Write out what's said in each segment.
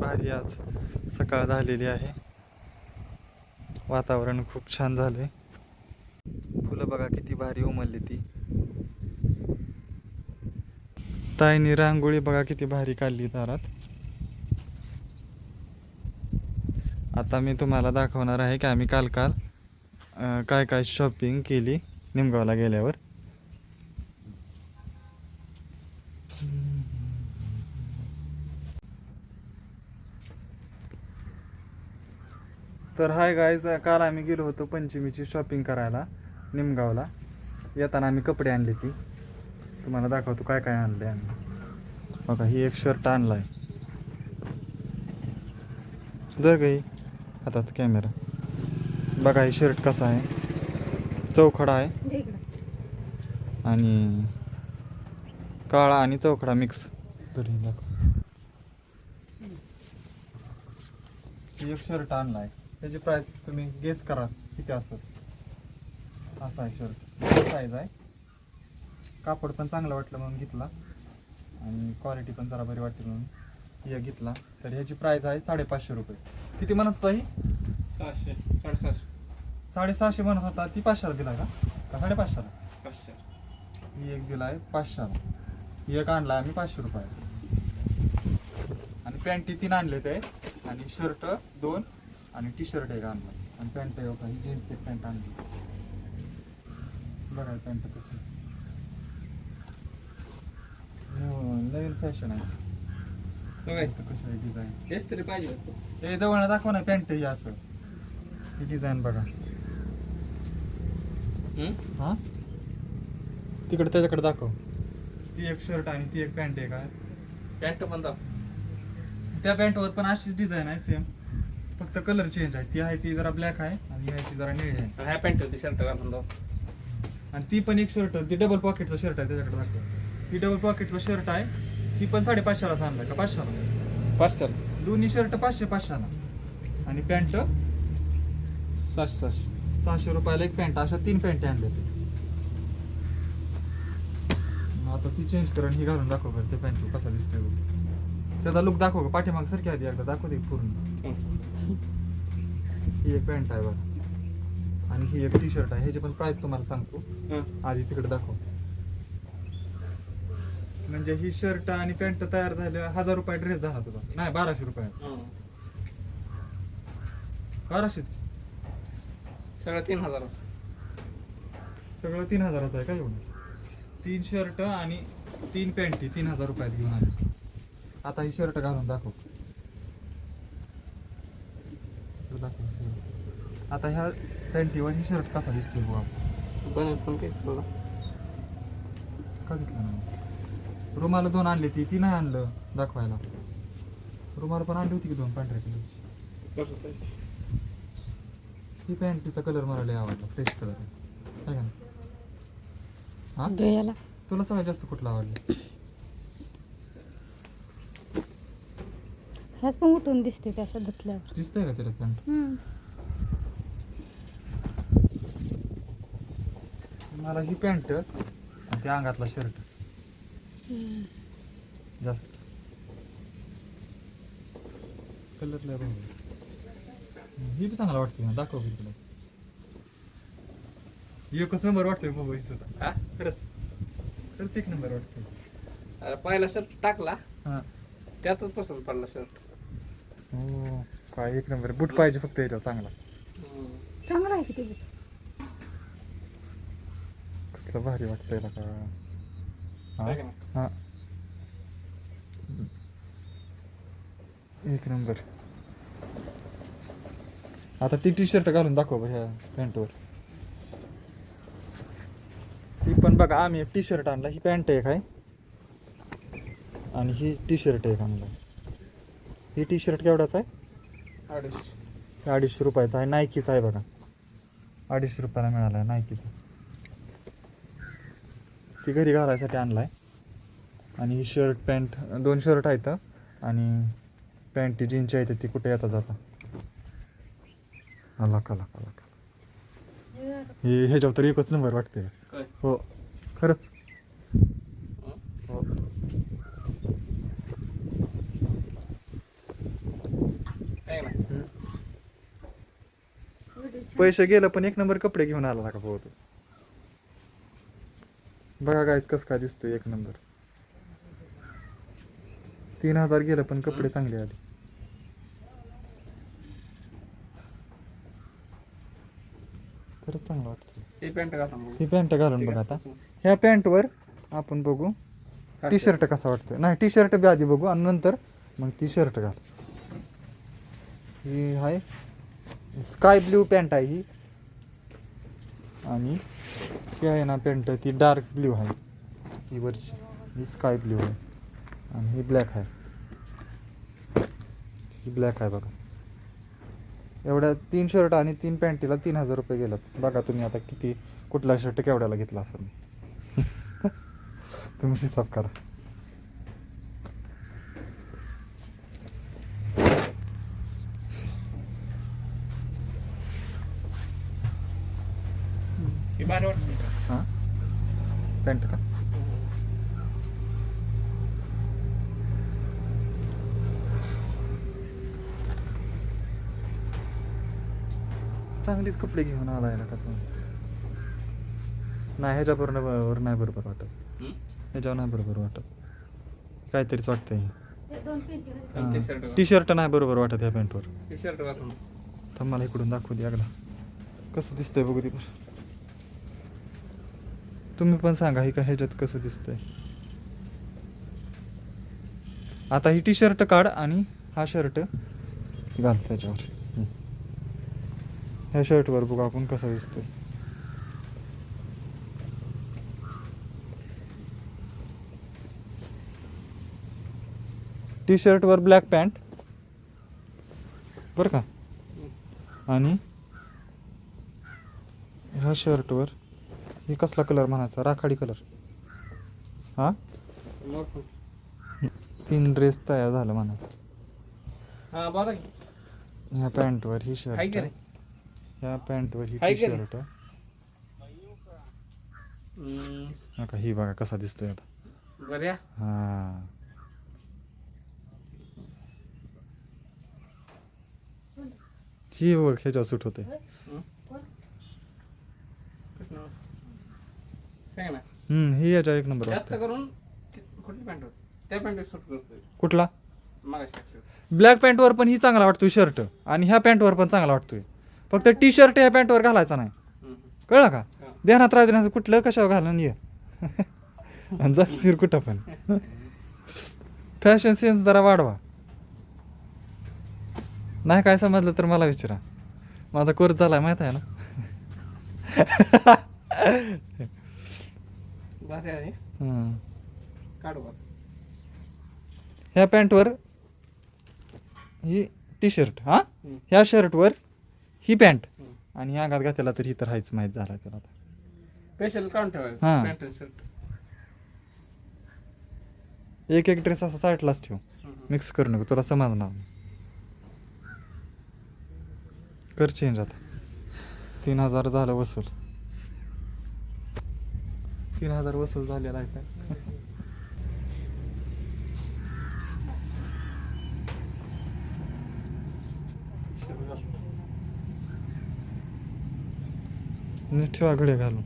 भारी आज सकाळ झालेली आहे. वातावरण खूप छान झालंय. फुलं बघा किती भारी उमलली ती. ताईनी रांगोळी बघा किती भारी काढली दारात. आता मी तुम्हाला दाखवणार आहे की आम्ही काल काय काय शॉपिंग केली निमगावला गेल्यावर. तर हाय गाईज, काल आम्ही गेलो होतो पंचमीची शॉपिंग करायला निमगावला. येताना आम्ही कपडे आणले ती तुम्हाला दाखवतो काय काय आणले आम्ही. बघा ही एक शर्ट आणलाय. जर काही हातात कॅमेरा बघा ही शर्ट कसा आहे, चौखडा आहे आणि काळा आणि चौखडा मिक्स. तरी दाखव ही एक शर्ट आणलाय. त्याची प्राइस तुम्ही गेस करा किती असेल. असा आहे शर्ट, साईज आहे. कापड पण चांगलं वाटलं म्हणून घेतला आणि क्वालिटी पण जरा बरी वाटली म्हणून हे घेतला. तर ह्याची प्राइस आहे 550 रुपये. किती म्हणत होता ही? 600 750 650 म्हणत होता. ती 500 दिला का 550? 500. ही एक दिला आहे 500. ही एक आणला आम्ही 500 रुपये. आणि पॅन्टी 3 आणले ते आणि शर्ट 2 आणि टी शर्ट एक आणला आणि पॅन्ट आहे ही जीन्स एक पॅन्ट आणली. बघा पॅन्ट कशी नवीन फॅशन आहे. कसं आहे डिझाईन. हेच तरी पाहिजे. हे जवळ दाखव ना पॅन्ट. ही असं ही डिझाईन बघा. हा तिकडे त्याच्याकडे दाखव. ती एक शर्ट आणि ती एक पॅन्ट आहे का. पॅन्ट पण दाव. त्या पॅन्टवर पण अशीच डिझाईन आहे सेम, फक्त कलर चेंज आहे. ती आहे ती जरा ब्लॅक आहे आणि ही आहे ती जरा निळी आहे. ह्या पॅन्ट होती शर्ट पण दाव. आणि ती पण एक शर्ट, ती डबल पॉकेटचं शर्ट आहे त्याच्याकडे दाखव. ती डबल पॉकेटचं शर्ट आहे. ही पण 550 आणलाय का 500? 500. दोन्ही शर्ट 500 आणि पॅन्ट 600. 600 रुपयाला एक पॅन्ट. अशा 3 पॅन्ट आणल्या ते. आता ती चेंज कर आणि ही घालून दाखव बरं ते पॅन्ट कसा दिसतोय बघ. त्याचा लुक दाखव का पाठीमाग सारखी आधी एकदा दाखव ते पूर्ण. ही एक पॅन्ट आहे बघा आणि ही एक टी शर्ट आहे. ह्याची पण प्राइस तुम्हाला सांगतो आधी. तिकडे दाखव. म्हणजे ही शर्ट आणि पॅन्ट तयार झाले 1000 रुपये ड्रेस झाला तुझा. नाही 1200 रुपये. 1200 सगळं 3000. सगळं 3000च आहे का एवढं. 3 शर्ट आणि 3 पॅन्टी 3000 रुपयात घेऊन आले. आता ही शर्ट घालून दाखव. आता ह्या पॅन्टीवर ही शर्ट कसा दिसतोय बघा. बनेल पण काही बघा. का घेतलं ना. रुमाला 2 आणली ती नाही आणलं दाखवायला. रुमाला पण आणली होती की 2 पांढऱ्या कलरची. ही पॅन्टीचा कलर मला लय आवडला, फ्रेश कलर आहे का. हा तुला सगळ्यात जास्त कुठला आवडला? ह्याच पण उठून दिसते का अशा धुतल्यावर. दिसतंय का त्याला पॅन्ट? मला ही पॅन्ट आणि त्या अंगातला शर्ट जास्त. कलर लय भारी. ही बी चांगला वाटते ना. दाखव मी तुला. एकच नंबर वाटतोय मोबाईल सुद्धा. खरंच एक नंबर वाटतोय. अरे पहिला शर्ट टाकला हा त्यातच पसंत पडला शर्ट. हो काय एक नंबर. बूट पाहिजे फक्त याच्यावर चांगला. चांगला आहे किती. कसलं भारी वाटतंय का. हा एक नंबर. आता ती टी शर्ट घालून दाखव ह्या पॅन्टवर. ती पण बघा आम्ही एक टी शर्ट आणला. ही पॅन्ट एक आहे आणि ही टी शर्ट एक आणला. ही टी शर्ट केवढाच आहे? 250 रुपयाचा आहे. नायकीचा आहे बघा. 250 रुपयाला मिळाला आहे नायकीचा. ती घरी घालायसाठी आणलाय. आणि ही शर्ट पॅन्ट 2 शर्ट आहेत आणि पॅन्ट जीन्सची आहे ती कुठे येता जाता. लाका हे ह्याच्यावर तर एकच नंबर वाटते. हो खरंच. हो पैसे गेलं पण एक नंबर कपडे घेऊन आला का भाऊ तू. बघा गायच कस काय दिसतोय एक नंबर. 3000 गेलं पण कपडे चांगले आले. खरंच चांगलं वाटतं. ही पॅन्ट घाला मग. ही पॅन्ट घालून बघा आता. ह्या पॅन्टवर आपण बघू टी शर्ट कसा वाटतोय. नाही टी शर्ट बी आधी बघू आणि नंतर मग टी शर्ट घाल. ही आहे स्काय ब्ल्यू पॅन्ट आहे ही. आणि ही आहे ना पॅन्ट ती डार्क ब्ल्यू आहे. ही वरची ही स्काय ब्ल्यू आहे आणि ही ब्लॅक आहे. ही ब्लॅक आहे बघा. एवढ्या 3 शर्ट आणि 3 पॅन्टीला 3000 रुपये गेलात. बघा तुम्ही आता किती कुठला शर्ट केवढ्याला घेतला असेल. तुम्ही हिसाब करा. ही भारी वाटते. हां पॅन्ट का चांगलीच कपडे घेऊन आलाय ना का तुम्ही. नाही ह्याच्याबरोबर नाही बरोबर वाटत. ह्याच्यावर नाही बरोबर वाटत. काहीतरीच वाटतंय. टी शर्ट टी शर्ट नाही बरोबर वाटत ह्या पॅन्टवर. टी शर्ट घालून. तर मला इकडून दाखवू दे एकदा कसं दिसतंय बघू दे बरं. तुम्ही पण सांगा ही का ह्याच्यात कसं दिसतंय. आता ही टी शर्ट काढ आणि हा शर्ट घाल त्याच्यावर. ह्या शर्टवर बघू आपण कसा दिसतोय. टी शर्टवर ब्लॅक पॅन्ट बरं का. आणि ह्या शर्टवर ही कसला कलर म्हणायचा राखाडी कलर. हा 3 ड्रेस तयार झालं म्हणा. हा बघा ह्या पॅन्टवर ही हाय शर्ट का रे? ह्या पॅन्टवर ही हाय टी का रे? शर्ट. नका ही बघा कसा दिसतोय आता. बऱ्या. हा ही बघ ह्याच्यावर सूट होते. सांग ना. ही याच्या एक नंबर जास्त वाटतं. करून कुठली पॅन्ट होती त्या पॅन्ट सूट करतोय कुठला मागाशी. ब्लॅक पॅन्टवर पण ही चांगला वाटतोय शर्ट आणि ह्या पॅन्टवर पण चांगला वाटतोय. फक्त टी शर्ट ह्या पॅन्टवर घालायचा नाही. कळलं का. ध्यानात राहू देण्याचं कुठलं कशावर घालून ये. आणि जा फिर कुठं पण. फॅशन सेन्स जरा वाढवा. नाही काय समजलं तर मला विचारा. माझा कोर्स झालाय माहित आहे ना. भारी आहे. हम्म. काढू बघ. ह्या पॅन्टवर ही टी शर्ट हा ह्या शर्टवर ही पॅन्ट आणि ह्या अंगात घातलेला तर ही तर हायच माहीत झाला त्याला आता. स्पेशल काढून ठेवायचं हा. पॅन्ट आणि शर्ट. एक एक ड्रेस असा साईडलाच ठेव. मिक्स करू नको तुला समजणार नाही. कर चेंज आता. 3000 झालं वसूल. 3000 वसूल झालेला आहे काय. नीट ठेवा घड्या घालून.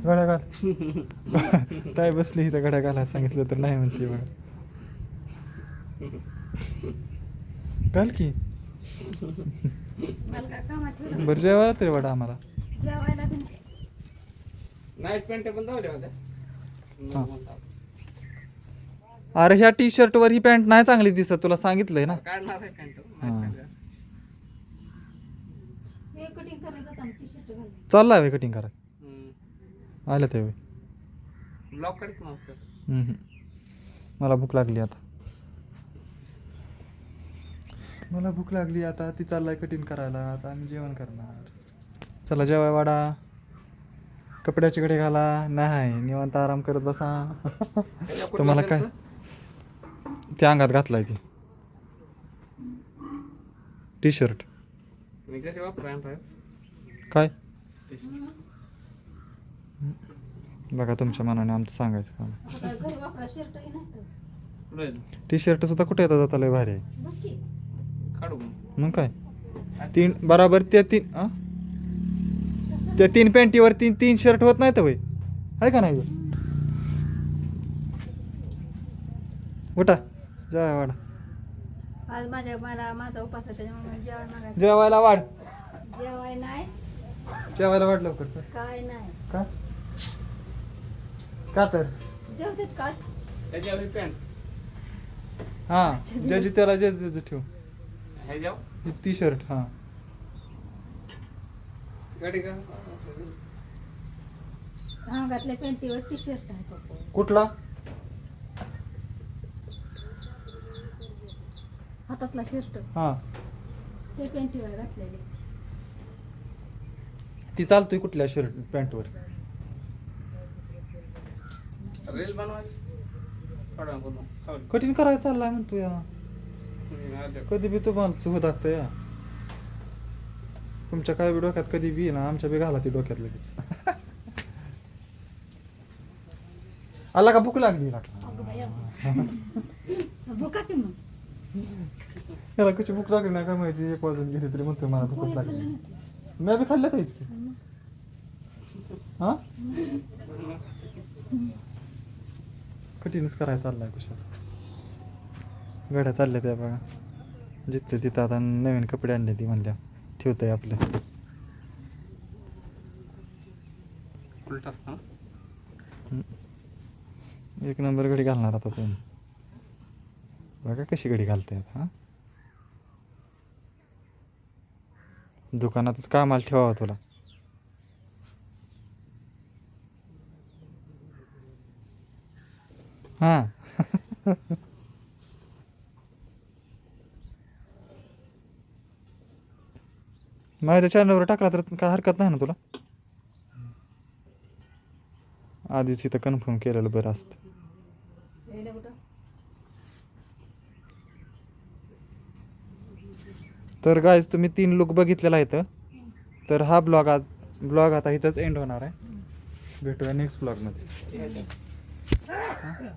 घड्या घाल. ताई बसली इथं घड्या घालायला सांगितलं तर नाही म्हणते बघा. घाल की. बरं जेवायला तरी वाटा आम्हाला. नाईट पॅन्ट पण जाऊ द्या हा. अरे ह्या टी शर्ट वर ही पॅन्ट नाही चांगली दिसत तुला सांगितलंय ना. काढणार आहे पॅन्ट. चाललाय वे कटिंग करा. आलं ते ब्लॉक काढत नसतं. मला भूक लागली आता. मला भूक लागली आता. ती चाललाय कटिंग करायला. आता आम्ही जेवण करणार. चला जेवाय वाडा. कपड्याची कडे घाला. नाही निवांत आराम करत बसा. तुम्हाला काय त्या अंगात घातलाय ती टी शर्ट. मी कसे वापरा काय बघा तुमच्या मनाने आमचं सांगायचं काम. टी शर्ट सुद्धा कुठे येतात आता लय भारी आहे. काढू मग काय तीन बराबर त्या तीन पॅन्टीवर तीन शर्ट होत नाहीत होय आहे का नाही उठा जेवाय वाढ आज माझा उपास आहे त्याच्यामुळे जेवण मागायचं. जेवायला वाढ जेवाय नाही जेवायला वाढ लवकर चल. काय नाही का का तर जेवतात काच त्याच्यावर पॅन्ट हा ज्याची त्याला जे ठेव ह्याच्यावर टी शर्ट हा गाडी का हा घातल्या पॅन्टीवर टी शर्ट आहे पप्पा कुठला हातातला शर्ट हा ते पॅन्टीवर घातलेले ती चालतोय कुठल्या शर्ट पॅन्टवर रील बनवायची थोडा बोलू सॉरी कठीण करायला चाललाय म्हणतो या कधी बी तुम्हाला चुह दाखतं या तुमच्या काय बी डोक्यात कधी बी ना आमच्या बी घाला ती डोक्यात लगेच आला का भूक लागली अगं बाई भुका की मग याला कशी भूक लागली नाही काय माहिती 1 वाजून गेली तरी म्हणतोय मला भूकच लागली मी बी खाल्लं तेच की हा कठीणच करायला चाललाय कुशाल गाड्या चालल्या त्या बघा जिथं तिथं आता नवीन कपडे आणले ती म्हणल्या ठेवतंय आपलं उलट असतं एक नंबर घडी घालणार आता तुम्ही बघा कशी घडी घालताय हा दुकानातच कामाला ठेवावं तुला हा माझ्या चॅनलवर टाकला तर काय हरकत नाही ना तुला आधीच इथं कन्फर्म केलेलं बरं असतं तर गाईज तुम्ही 3 लुक बघितलेला आहे तर हा ब्लॉग आता इथंच एंड होणार आहे भेटूया नेक्स्ट ब्लॉगमध्ये ह्याच्यावर